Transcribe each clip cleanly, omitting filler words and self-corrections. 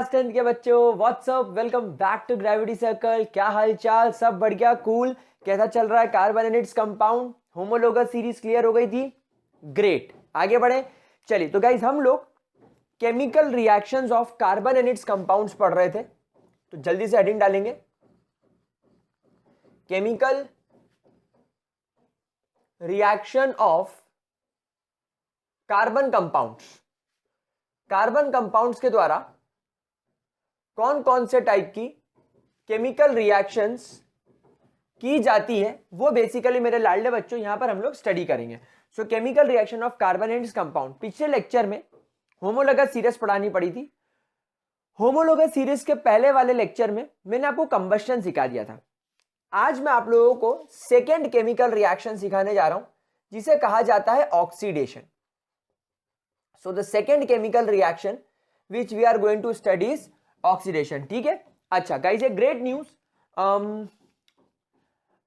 Class 10 के बच्चों, what's up, welcome back to gravity circle. क्या हाल चाल? सब बढ़िया, कूल। कैसा चल रहा है carbon and its compound? Homologous series clear हो गई थी? ग्रेट, आगे बढ़े। चलिए तो गाइस, हम लोग chemical reactions of carbon and it's compounds पढ़ रहे थे, तो जल्दी से हेडिंग डालेंगे, chemical reaction of carbon compounds. Carbon compounds के द्वारा कौन कौन से टाइप की केमिकल रिएक्शंस की जाती है, वो बेसिकली मेरे लाडले बच्चों यहां पर हम लोग स्टडी करेंगे। सो chemical reaction of carbon and compound. पिछले लेक्चर में होमोलोगस सीरीज पढ़ानी पड़ी थी। होमोलोगस सीरीज के पहले वाले लेक्चर में मैंने आपको कंबस्शन सिखा दिया था। आज मैं आप लोगों को सेकेंड केमिकल रिएक्शन सिखाने जा रहा हूं, जिसे कहा जाता है oxidation. So the second chemical reaction which we are going to study is oxidation. ठीक है, अच्छा guys, a great news,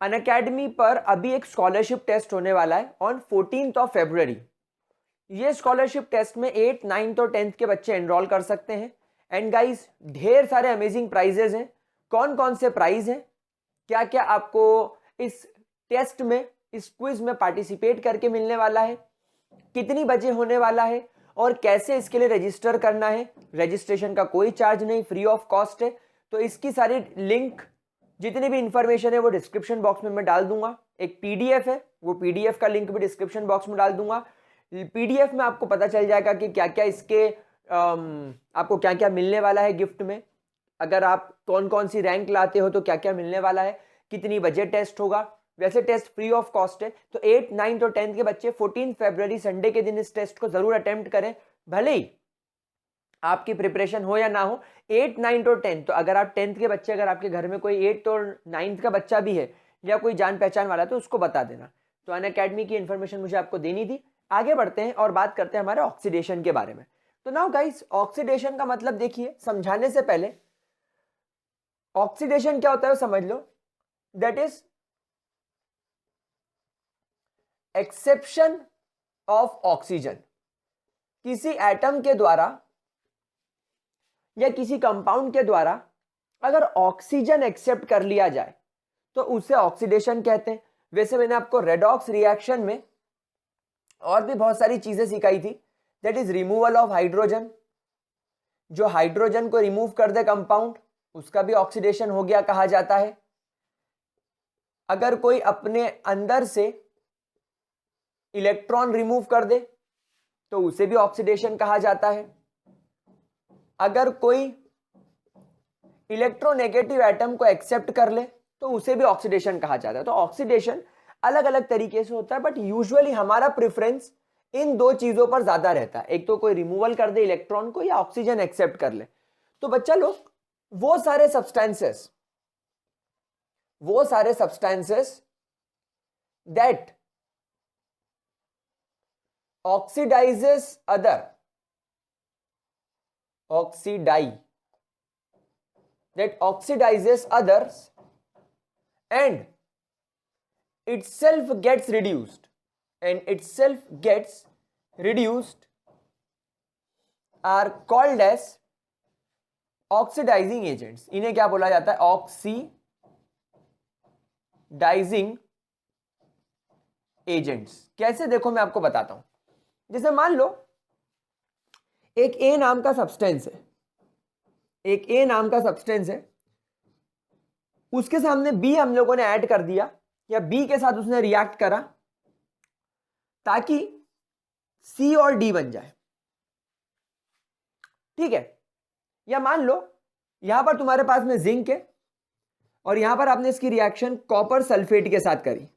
Unacademy पर अभी एक स्कॉलरशिप टेस्ट होने वाला है ऑन 14 फरवरी। ये स्कॉलरशिप टेस्ट में 8, 9 और 10 के बच्चे एनरोल कर सकते हैं। एंड गाइस, ढेर सारे अमेजिंग प्राइजेस हैं। कौन कौन से प्राइज हैं, क्या क्या आपको इस टेस्ट में, इस क्विज में पार्टिसिपेट करके मिलने वाला है, कितनी बजे होने वाला है और कैसे इसके लिए रजिस्टर करना है। रजिस्ट्रेशन का कोई चार्ज नहीं, फ्री ऑफ कॉस्ट है। तो इसकी सारी लिंक, जितनी भी इंफॉर्मेशन है वो डिस्क्रिप्शन बॉक्स में मैं डाल दूंगा। एक पीडीएफ है, वो पीडीएफ का लिंक भी डिस्क्रिप्शन बॉक्स में डाल दूंगा। पीडीएफ में आपको पता चल जाएगा कि क्या क्या इसके आपको क्या क्या मिलने वाला है गिफ्ट में। अगर आप कौन कौन सी रैंक लाते हो तो क्या क्या मिलने वाला है, कितनी बजे टेस्ट होगा। वैसे टेस्ट फ्री ऑफ कॉस्ट है, तो 8, 9 और 10 के बच्चे 14 फरवरी संडे के दिन इस टेस्ट को जरूर अटेम्प्ट करें, भले ही आपकी प्रिपरेशन हो या ना हो। 8, 9 और 10, तो अगर आप 10th के बच्चे, अगर आपके घर में कोई 8 और 9th का बच्चा भी है या कोई जान पहचान वाला, तो उसको बता देना। तो अनअकैडमी की इंफॉर्मेशन मुझे आपको देनी थी। आगे बढ़ते हैं और बात करते हैं हमारे ऑक्सीडेशन के बारे में। तो नाउ गाइस, ऑक्सीडेशन का मतलब देखिए, समझाने से पहले ऑक्सीडेशन क्या होता है समझ लो। That is exception of oxygen. किसी एटम के द्वारा या किसी कंपाउंड के द्वारा अगर ऑक्सीजन एक्सेप्ट कर लिया जाए तो उसे ऑक्सीडेशन कहते हैं। वैसे मैंने आपको रेडॉक्स रिएक्शन में और भी बहुत सारी चीजें सिखाई थी। That is removal of hydrogen. जो हाइड्रोजन को रिमूव कर दे कंपाउंड, उसका भी ऑक्सीडेशन हो गया कहा जाता है। अगर कोई अपने अंदर से इलेक्ट्रॉन रिमूव कर दे तो उसे भी ऑक्सीडेशन कहा जाता है। अगर कोई इलेक्ट्रोनेगेटिव एटम को एक्सेप्ट कर ले तो उसे भी ऑक्सीडेशन कहा जाता है। तो ऑक्सीडेशन अलग अलग तरीके से होता है, बट यूजुअली हमारा प्रेफरेंस इन दो चीजों पर ज्यादा रहता है। एक तो कोई रिमूवल कर दे इलेक्ट्रॉन को, या ऑक्सीजन एक्सेप्ट कर ले। तो बच्चा लोग, वो सारे substances that oxidizes other, that oxidizes others and itself gets reduced are called as oxidizing agents। इन्हें क्या बोला जाता है? Oxidising agents. कैसे, देखो मैं आपको बताता हूं। जैसे मान लो एक ए नाम का सब्सटेंस है, उसके सामने बी हम लोगों ने ऐड कर दिया, या बी के साथ उसने रिएक्ट करा ताकि सी और डी बन जाए। ठीक है, या मान लो यहां पर तुम्हारे पास में जिंक है और यहां पर आपने इसकी रिएक्शन कॉपर सल्फेट के साथ करी।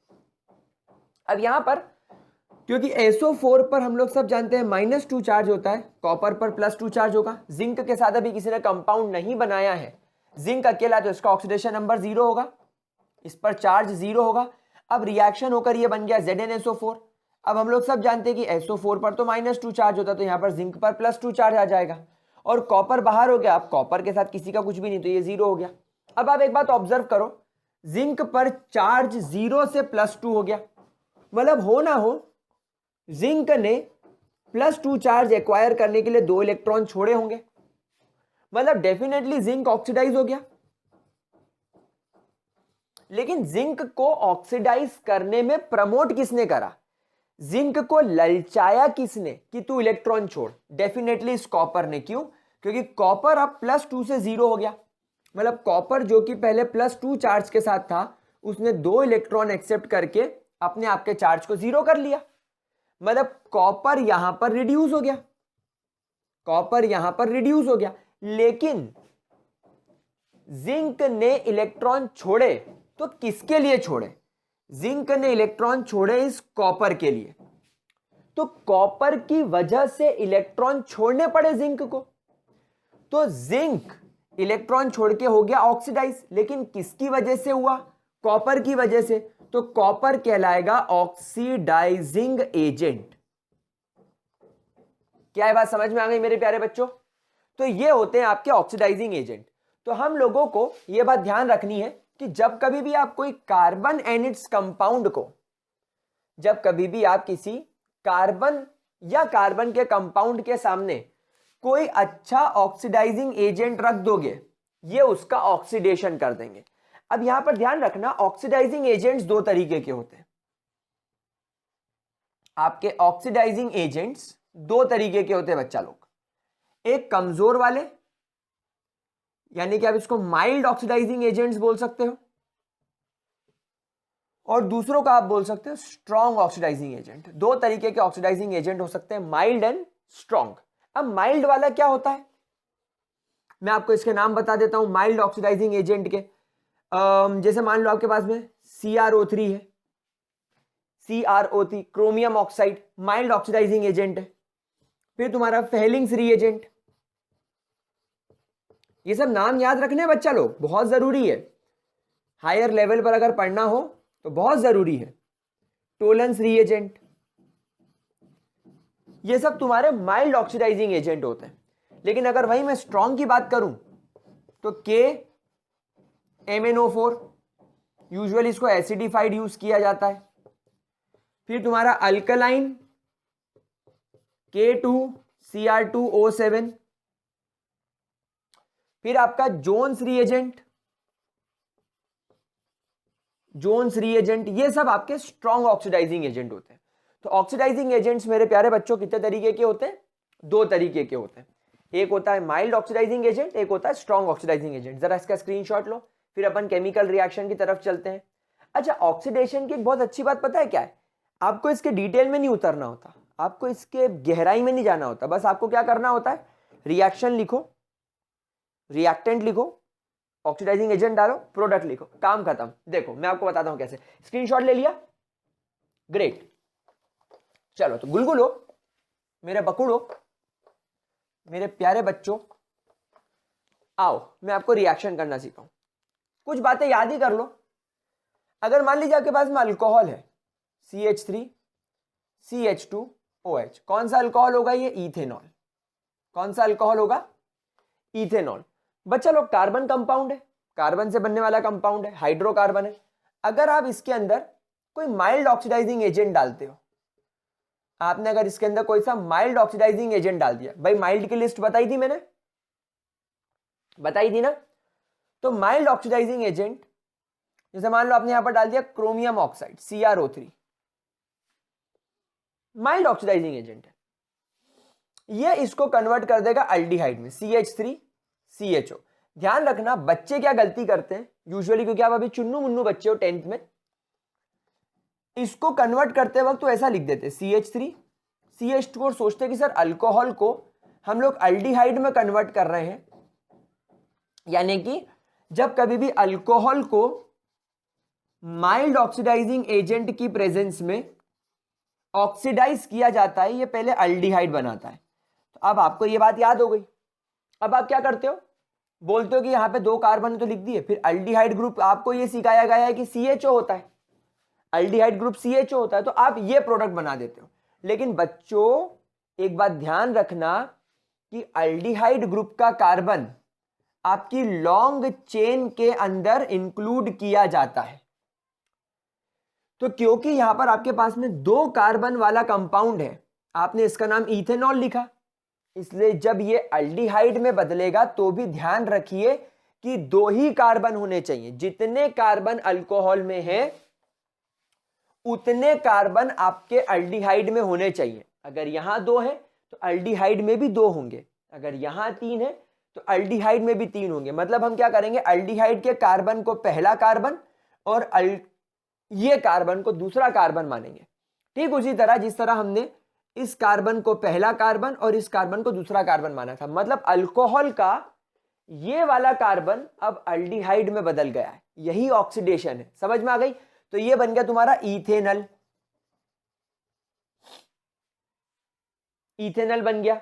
अब यहां पर क्योंकि SO4 पर हम लोग सब जानते हैं -2 चार्ज होता है, कॉपर पर +2 चार्ज होगा। जिंक के साथ अभी किसी ने कंपाउंड नहीं बनाया है, जिंक अकेला, तो इसका ऑक्सीडेशन नंबर 0 होगा, इस पर चार्ज 0 होगा। अब रिएक्शन होकर ये बन गया ZnSO4। अब हम लोग सब जानते हैं कि SO4 पर तो -2 चार्ज होता है, तो यहां पर जिंक पर +2 चार्ज आ जाएगा, और कॉपर बाहर हो गया। अब कॉपर के साथ किसी का कुछ भी नहीं, तो ये 0 हो गया। अब आप एक बात ऑब्जर्व करो, जिंक पर चार्ज 0 से +2 हो गया, मतलब हो ना हो जिंक ने +2 चार्ज एक्वायर करने के लिए 2 इलेक्ट्रॉन छोड़े होंगे। मतलब डेफिनेटली जिंक ऑक्सीडाइज हो गया। लेकिन जिंक को ऑक्सीडाइज करने में प्रमोट किसने करा? जिंक को ललचाया किसने कि तू इलेक्ट्रॉन छोड़? डेफिनेटली इस कॉपर ने। क्यों? क्योंकि कॉपर अब +2 से 0 हो गया। मतलब कॉपर जो कि पहले +2 चार्ज के साथ था, उसने 2 इलेक्ट्रॉन एक्सेप्ट करके अपने आप के चार्ज को 0 कर लिया। मतलब कॉपर यहां पर रिड्यूस हो गया, कॉपर यहां पर रिड्यूस हो गया। लेकिन जिंक ने इलेक्ट्रॉन छोड़े तो किसके लिए छोड़े? जिंक ने इलेक्ट्रॉन छोड़े इस कॉपर के लिए। तो कॉपर की वजह से इलेक्ट्रॉन छोड़ने पड़े जिंक को। तो जिंक इलेक्ट्रॉन छोड़ के हो गया ऑक्सीडाइज। लेकिन किसकी वजह से हुआ? कॉपर की वजह से। तो कॉपर कहलाएगा ऑक्सीडाइजिंग एजेंट। क्या है बात समझ में आ गई मेरे प्यारे बच्चों? तो ये होते हैं आपके ऑक्सीडाइजिंग एजेंट। तो हम लोगों को यह बात ध्यान रखनी है कि जब कभी भी आप कोई कार्बन एंड इट्स कंपाउंड को, जब कभी भी आप किसी कार्बन या कार्बन के कंपाउंड के सामने कोई अच्छा ऑक्सीडाइजिंग एजेंट रख दोगे, ये उसका ऑक्सीडेशन कर देंगे। अब यहां पर ध्यान रखना, ऑक्सीडाइजिंग एजेंट्स दो तरीके के होते हैं। आपके ऑक्सीडाइजिंग एजेंट्स दो तरीके के होते हैं बच्चा लोग। एक कमजोर वाले, यानी कि आप इसको माइल्ड ऑक्सीडाइजिंग एजेंट्स बोल सकते हो, और दूसरों का आप बोल सकते हो स्ट्रॉन्ग ऑक्सीडाइजिंग एजेंट। दो तरीके के ऑक्सीडाइजिंग एजेंट हो सकते हैं, माइल्ड एंड स्ट्रॉन्ग। अब माइल्ड वाला क्या होता है, मैं आपको इसके नाम बता देता हूं माइल्ड ऑक्सीडाइजिंग एजेंट के। जैसे मान लो आपके पास में CrO3 है, CrO3 chromium oxide mild oxidising agent है। फिर तुम्हारा फेलिंग्स रिएजेंट, ये सब नाम याद रखने बच्चा लोग, बहुत जरूरी है। हायर लेवल पर अगर पढ़ना हो तो बहुत जरूरी है। टोलेंस रिएजेंट, ये सब तुम्हारे माइल्ड ऑक्सीडाइजिंग एजेंट होते हैं। लेकिन अगर वही मैं स्ट्रॉन्ग की बात करूं तो KMnO4, यूजुअली इसको एसिडिफाइड यूज किया जाता है। फिर तुम्हारा अल्कलाइन K2Cr2O7। फिर आपका जोन्स रिएजेंट, जोन्स रिएजेंट, ये सब आपके स्ट्रॉन्ग ऑक्सीडाइजिंग एजेंट होते हैं। तो ऑक्सीडाइजिंग एजेंट्स मेरे प्यारे बच्चों कितने तरीके के होते हैं? दो तरीके के होते हैं। एक होता है माइल्ड ऑक्सीडाइजिंग एजेंट, एक होता है स्ट्रॉन्ग ऑक्सीडाइजिंग एजेंट। जरा इसका स्क्रीनशॉट लो, फिर अपन केमिकल रिएक्शन की तरफ चलते हैं। अच्छा, ऑक्सीडेशन की एक बहुत अच्छी बात पता है क्या है? आपको इसके डिटेल में नहीं उतरना होता, आपको इसके गहराई में नहीं जाना होता। बस आपको क्या करना होता है, रिएक्शन लिखो, रिएक्टेंट लिखो, ऑक्सीडाइजिंग एजेंट डालो, प्रोडक्ट लिखो, काम खत्म। देखो मैं आपको बताता हूं कैसे। स्क्रीनशॉट ले लिया? ग्रेट। चलो तो गुलगुलो, मेरे बकुड़ो, मेरे प्यारे बच्चों, आओ मैं आपको रिएक्शन करना सिखाऊं। कुछ बातें याद ही कर लो। अगर मान लीजिए आपके पास में अल्कोहल है CH3 CH2OH, कौन सा अल्कोहल होगा? ये इथेनॉल। कौन सा अल्कोहल होगा? इथेनॉल। बच्चा लोग कार्बन कंपाउंड है, कार्बन से बनने वाला कंपाउंड है, हाइड्रोकार्बन है। अगर आप इसके अंदर कोई माइल्ड ऑक्सीडाइजिंग एजेंट डालते हो, आपने अगर इसके अंदर कोई सा माइल्ड ऑक्सीडाइजिंग एजेंट डाल दिया, भाई माइल्ड की लिस्ट बताई थी मैंने, बताई थी ना? तो माइल्ड ऑक्सीडाइजिंग एजेंट, जैसे मान लो आपने यहां पर डाल दिया chromium oxide CrO3, mild oxidising agent है। ये इसको कन्वर्ट कर देगा अल्डिहाइड में, CH3CHO। ध्यान रखना बच्चे क्या गलती करते हैं यूजुअली, क्योंकि आप अभी चुन्नू मुन्नू बच्चे हो 10th में, इसको कन्वर्ट करते वक्त तो ऐसा लिख देते CH3 CH2 और सोचते कि सर अल्कोहल को हम लोग अल्डिहाइड में कन्वर्ट कर रहे हैं। यानी कि जब कभी भी अल्कोहल को माइल्ड ऑक्सीडाइजिंग एजेंट की प्रेजेंस में ऑक्सीडाइज किया जाता है, ये पहले अल्डिहाइड बनाता है। तो अब आपको ये बात याद हो गई। अब आप क्या करते हो, बोलते हो कि यहां पे 2 कार्बन तो लिख दिए, फिर अल्डिहाइड ग्रुप आपको ये सिखाया गया है कि CHO होता है, अल्डिहाइड ग्रुप CHO होता है, तो आप ये प्रोडक्ट बना देते हो। लेकिन बच्चों एक बात ध्यान रखना कि अल्डिहाइड ग्रुप का कार्बन आपकी लॉन्ग चेन के अंदर इंक्लूड किया जाता है। तो क्योंकि यहां पर आपके पास में 2 कार्बन वाला कंपाउंड है, आपने इसका नाम इथेनॉल लिखा, इसलिए जब ये अल्डिहाइड में बदलेगा तो भी ध्यान रखिए कि 2 ही कार्बन होने चाहिए। जितने कार्बन अल्कोहल में हैं उतने कार्बन आपके अल्डिहाइड में होने चाहिए। अगर यहां 2 है तो अल्डिहाइड में भी 2 होंगे, अगर यहां 3 है तो अल्डिहाइड में भी 3 होंगे। मतलब हम क्या करेंगे, अल्डिहाइड के कार्बन को पहला कार्बन और ये कार्बन को दूसरा कार्बन मानेंगे। ठीक उसी तरह जिस तरह हमने इस कार्बन को पहला कार्बन और इस कार्बन को दूसरा कार्बन माना था। मतलब अल्कोहल का ये वाला कार्बन अब अल्डिहाइड में बदल गया है, यही ऑक्सीडेशन है। समझ में आ गई? तो ये बन गया तुम्हारा इथेनल, इथेनल बन गया।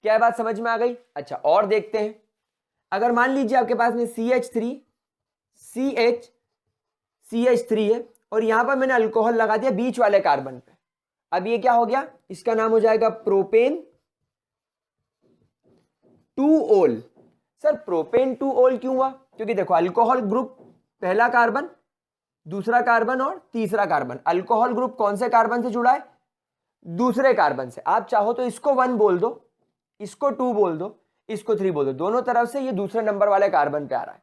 क्या बात समझ में आ गई? अच्छा और देखते हैं, अगर मान लीजिए आपके पास में CH3 है और यहां पर मैंने अल्कोहल लगा दिया बीच वाले कार्बन पे। अब ये क्या हो गया, इसका नाम हो जाएगा प्रोपेन 2-ओल। सर प्रोपेन 2-ओल क्यों हुआ? क्योंकि देखो अल्कोहल ग्रुप पहला कार्बन, दूसरा कार्बन और तीसरा कार्बन। अल्कोहल ग्रुप कौन से कार्बन से जुड़ा है? दूसरे कार्बन से। आप चाहो तो इसको 1 बोल दो, इसको 2 बोल दो, इसको 3 बोल दो, दोनों तरफ से ये दूसरे नंबर वाले कार्बन पे आ रहा है,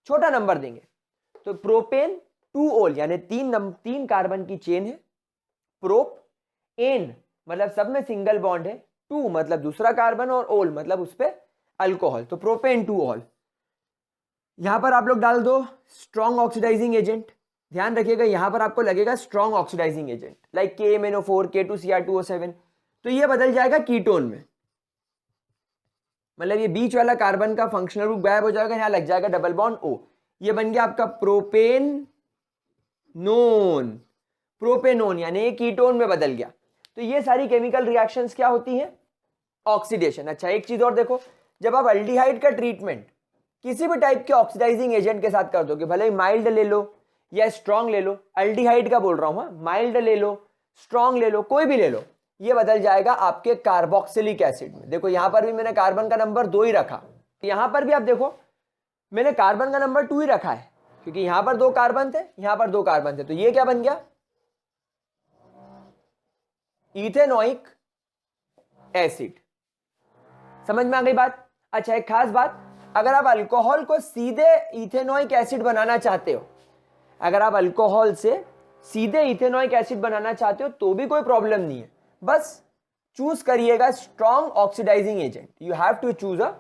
छोटा नंबर देंगे। तो प्रोपेन 2-ओल यानी 3 कार्बन की चेन है। प्रोप एन मतलब सब में सिंगल बॉन्ड है, 2 मतलब दूसरा कार्बन और ओल मतलब उस पे अल्कोहल, तो प्रोपेन 2-ओल। यहां पर आप लोग डाल दो स्ट्रॉन्ग ऑक्सीडाइजिंग एजेंट। ध्यान रखिएगा यहां पर आपको लगेगा strong oxidising agent like KMnO4, K2Cr2O7, तो ये बदल जाएगा कीटोन में। मतलब ये बीच वाला कार्बन का फंक्शनल ग्रुप गायब हो जाएगा, यहां लग जाएगा डबल बॉन्ड O। ये बन गया आपका प्रोपेनोन यानी कीटोन में बदल गया। तो ये सारी केमिकल रिएक्शंस क्या होती हैं? ऑक्सीडेशन। अच्छा एक चीज और देखो, जब आप अल्डिहाइड का ट्रीटमेंट किसी भी टाइप के ऑक्सीडाइजिंग एजेंट के साथ कर दोगे, भले ही माइल्ड ले लो या स्ट्रॉन्ग ले लो, अल्डिहाइड का बोल रहा हूं, माइल्ड ले लो स्ट्रॉन्ग ले लो कोई भी ले लो, ये बदल जाएगा आपके कार्बोक्सिलिक एसिड में। देखो यहां पर भी मैंने कार्बन का नंबर 2 ही रखा, यहां पर भी आप देखो मैंने कार्बन का नंबर 2 ही रखा है क्योंकि यहां पर 2 कार्बन थे, यहां पर 2 कार्बन थे, तो ये क्या बन गया? Ethanoic acid. समझ में आ गई बात? अच्छा एक खास बात, अगर आप अल्कोहल को सीधे इथेनोइक एसिड बनाना चाहते हो, अगर आप अल्कोहल से सीधे इथेनोइक एसिड बनाना चाहते हो तो भी कोई प्रॉब्लम नहीं है, बस चूज करिएगा strong oxidising agent. You have to choose a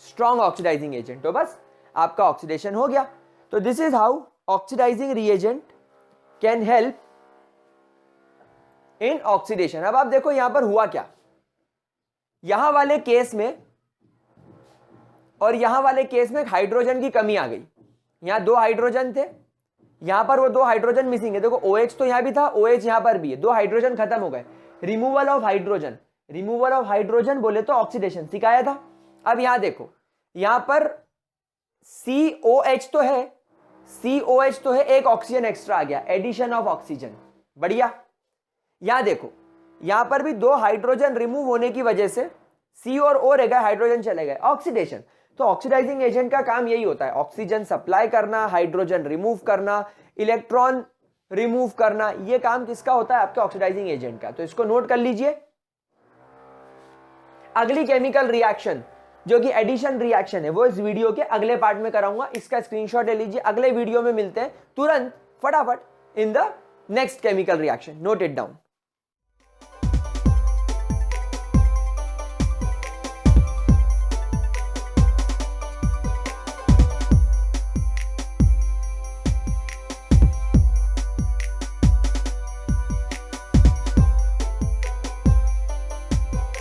strong oxidising agent, तो बस आपका ऑक्सीडेशन हो गया। तो this is how oxidising reagent can help in oxidation. अब आप देखो यहां पर हुआ क्या, यहां वाले केस में और यहां वाले केस में हाइड्रोजन की कमी आ गई। यहां 2 हाइड्रोजन थे, यहां पर वो 2 हाइड्रोजन मिसिंग है। देखो OH तो यहां भी था, OH यहां पर भी है, 2 हाइड्रोजन खत्म हो गए। Removal of hydrogen, removal of hydrogen बोले तो ऑक्सीडेशन सिखाया था। अब यहां देखो यहां पर COH तो है, COH तो है, एक ऑक्सीजन एक्स्ट्रा आ गया, एडिशन ऑफ ऑक्सीजन, बढ़िया। यहां देखो यहां पर भी 2 हाइड्रोजन रिमूव होने की वजह से C और O रह गए, हाइड्रोजन चले गए, ऑक्सीडेशन। तो ऑक्सीडाइजिंग एजेंट का काम यही होता है, ऑक्सीजन सप्लाई करना, हाइड्रोजन रिमूव करना, इलेक्ट्रॉन रिमूव करना, ये काम किसका होता है? आपके ऑक्सीडाइजिंग एजेंट का। तो इसको नोट कर लीजिए। अगली केमिकल रिएक्शन जो कि एडिशन रिएक्शन है वो इस वीडियो के अगले पार्ट में कराऊंगा, इसका स्क्रीनशॉट ले लीजिए। अगले वीडियो में मिलते हैं तुरंत फटाफट in the next chemical reaction. Note it down.